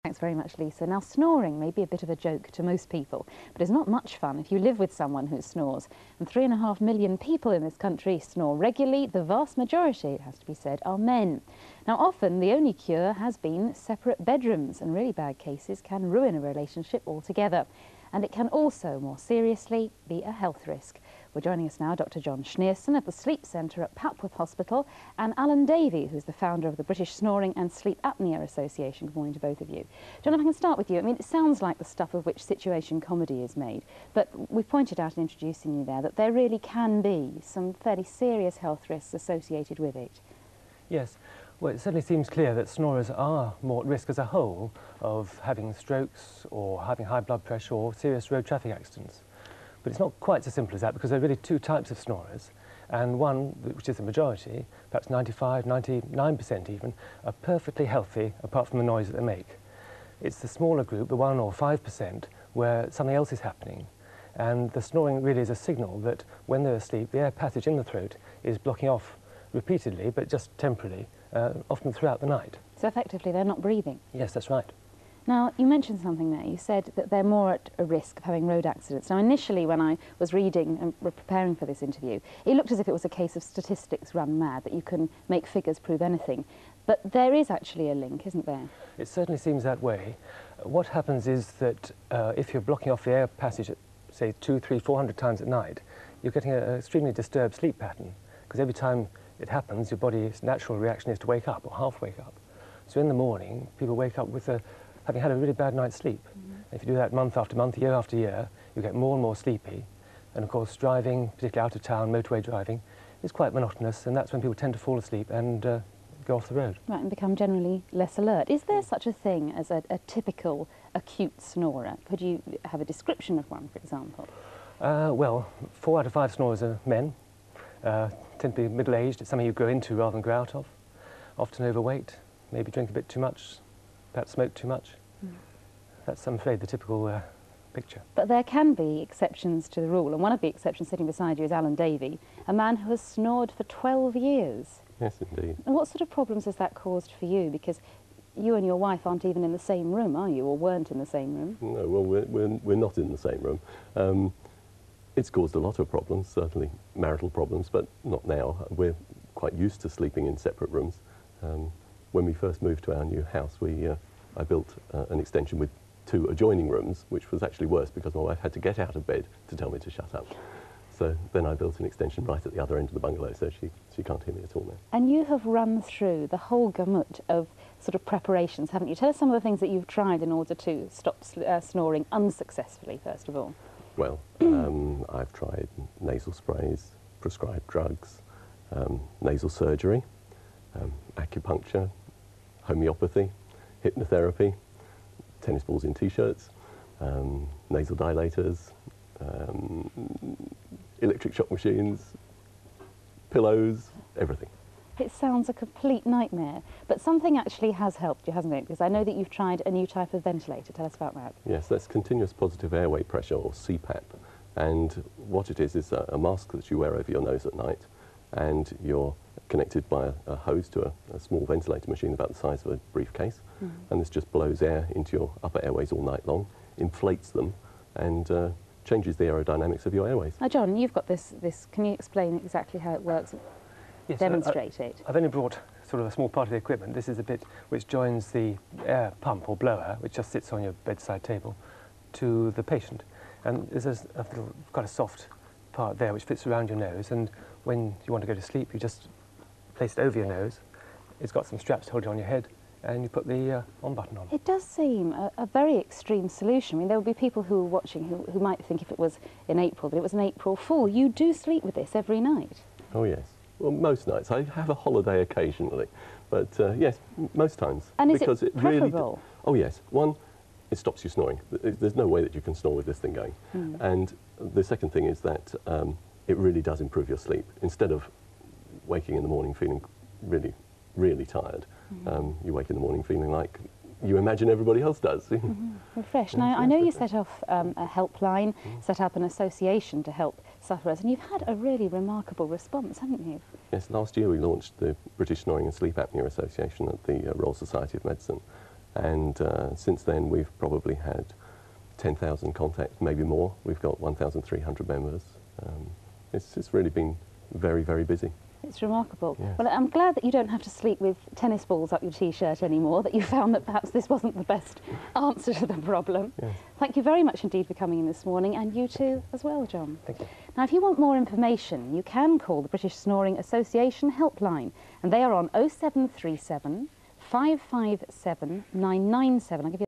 Thanks very much, Lisa. Now, snoring may be a bit of a joke to most people, but it's not much fun if you live with someone who snores. And 3.5 million people in this country snore regularly. The vast majority, it has to be said, are men. Now, often the only cure has been separate bedrooms, and really bad cases can ruin a relationship altogether. And it can also, more seriously, be a health risk. We're joining us now, Dr. John Shneerson at the Sleep Centre at Papworth Hospital, and Alan Davey, who's the founder of the British Snoring and Sleep Apnea Association. Good morning to both of you. John, if I can start with you. I mean, it sounds like the stuff of which situation comedy is made, but we've pointed out in introducing you there that there really can be some fairly serious health risks associated with it. Yes. Well, it certainly seems clear that snorers are more at risk as a whole of having strokes or having high blood pressure or serious road traffic accidents. But it's not quite so simple as that, because there are really two types of snorers, and one, which is the majority, perhaps 95, 99% even, are perfectly healthy apart from the noise that they make. It's the smaller group, the 1 or 5%, where something else is happening. And the snoring really is a signal that when they're asleep, the air passage in the throat is blocking off repeatedly, but just temporarily, often throughout the night. So effectively they're not breathing? Yes, that's right. Now, you mentioned something there. You said that they're more at a risk of having road accidents. Now, initially, when I was reading and preparing for this interview, it looked as if it was a case of statistics run mad, that you can make figures prove anything. But there is actually a link, isn't there? It certainly seems that way. What happens is that if you're blocking off the air passage at, say, 200, 300, 400 times at night, you're getting an extremely disturbed sleep pattern, because every time it happens, your body's natural reaction is to wake up, or half wake up. So in the morning, people wake up with having had a really bad night's sleep. If you do that month after month, year after year, you get more and more sleepy. And of course, driving, particularly out of town, motorway driving, is quite monotonous, and that's when people tend to fall asleep and go off the road. Right, and become generally less alert. Is there such a thing as a typical acute snorer? Could you have a description of one, for example? Well, 4 out of 5 snorers are men. Tend to be middle-aged. It's something you grow into rather than grow out of. Often overweight, maybe drink a bit too much, perhaps smoke too much. That's, I'm afraid, the typical picture. But there can be exceptions to the rule, and one of the exceptions sitting beside you is Alan Davey, a man who has snored for 12 years. Yes, indeed. And what sort of problems has that caused for you? Because you and your wife aren't even in the same room, are you, or weren't in the same room? No, well, we're not in the same room. It's caused a lot of problems, certainly marital problems, but not now. We're quite used to sleeping in separate rooms. When we first moved to our new house, I built an extension with 2 adjoining rooms, which was actually worse because my wife had to get out of bed to tell me to shut up. So then I built an extension right at the other end of the bungalow, so she can't hear me at all now. And you have run through the whole gamut of sort of preparations, haven't you? Tell us some of the things that you've tried in order to stop snoring unsuccessfully, first of all. Well, I've tried nasal sprays, prescribed drugs, nasal surgery, acupuncture, homeopathy, hypnotherapy, tennis balls in T-shirts, nasal dilators, electric shock machines, pillows, everything. It sounds a complete nightmare, but something actually has helped you, hasn't it? Because I know that you've tried a new type of ventilator. Tell us about that. Yes, that's continuous positive airway pressure, or CPAP. And what it is a mask that you wear over your nose at night, and you're connected by a hose to a small ventilator machine about the size of a briefcase, and this just blows air into your upper airways all night long, inflates them, and changes the aerodynamics of your airways. Now, John, you've got this. Can you explain exactly how it works? Yes, demonstrate it. I've only brought sort of a small part of the equipment. This is the bit which joins the air pump or blower, which just sits on your bedside table, to the patient. And there's a little, quite a soft part there which fits around your nose, and when you want to go to sleep, you just place it over your nose. It's got some straps to hold it on your head, and you put the on button on. It does seem a very extreme solution. I mean, there will be people who are watching who might think if it was in April that it was an April Fool. You do sleep with this every night? Oh, yes. Well, most nights. I have a holiday occasionally, but yes, most times. And is it preferable? Oh, yes. One, it stops you snoring. There's no way that you can snore with this thing going. And the second thing is that it really does improve your sleep. Instead of waking in the morning feeling really, really tired, you wake in the morning feeling like you imagine everybody else does. Refreshed. Now, I know you set off a helpline, set up an association to help sufferers, and you've had a really remarkable response, haven't you? Yes, last year we launched the British Snoring and Sleep Apnea Association at the Royal Society of Medicine, And since then, we've probably had 10,000 contacts, maybe more. We've got 1,300 members. It's really been very, very busy. It's remarkable. Yes. Well, I'm glad that you don't have to sleep with tennis balls up your T-shirt anymore, that you found that perhaps this wasn't the best answer to the problem. Yes. Thank you very much indeed for coming in this morning, and you too as well, John. Thank you. Now, if you want more information, you can call the British Snoring Association helpline, and they are on 0737 557 997. I'll give you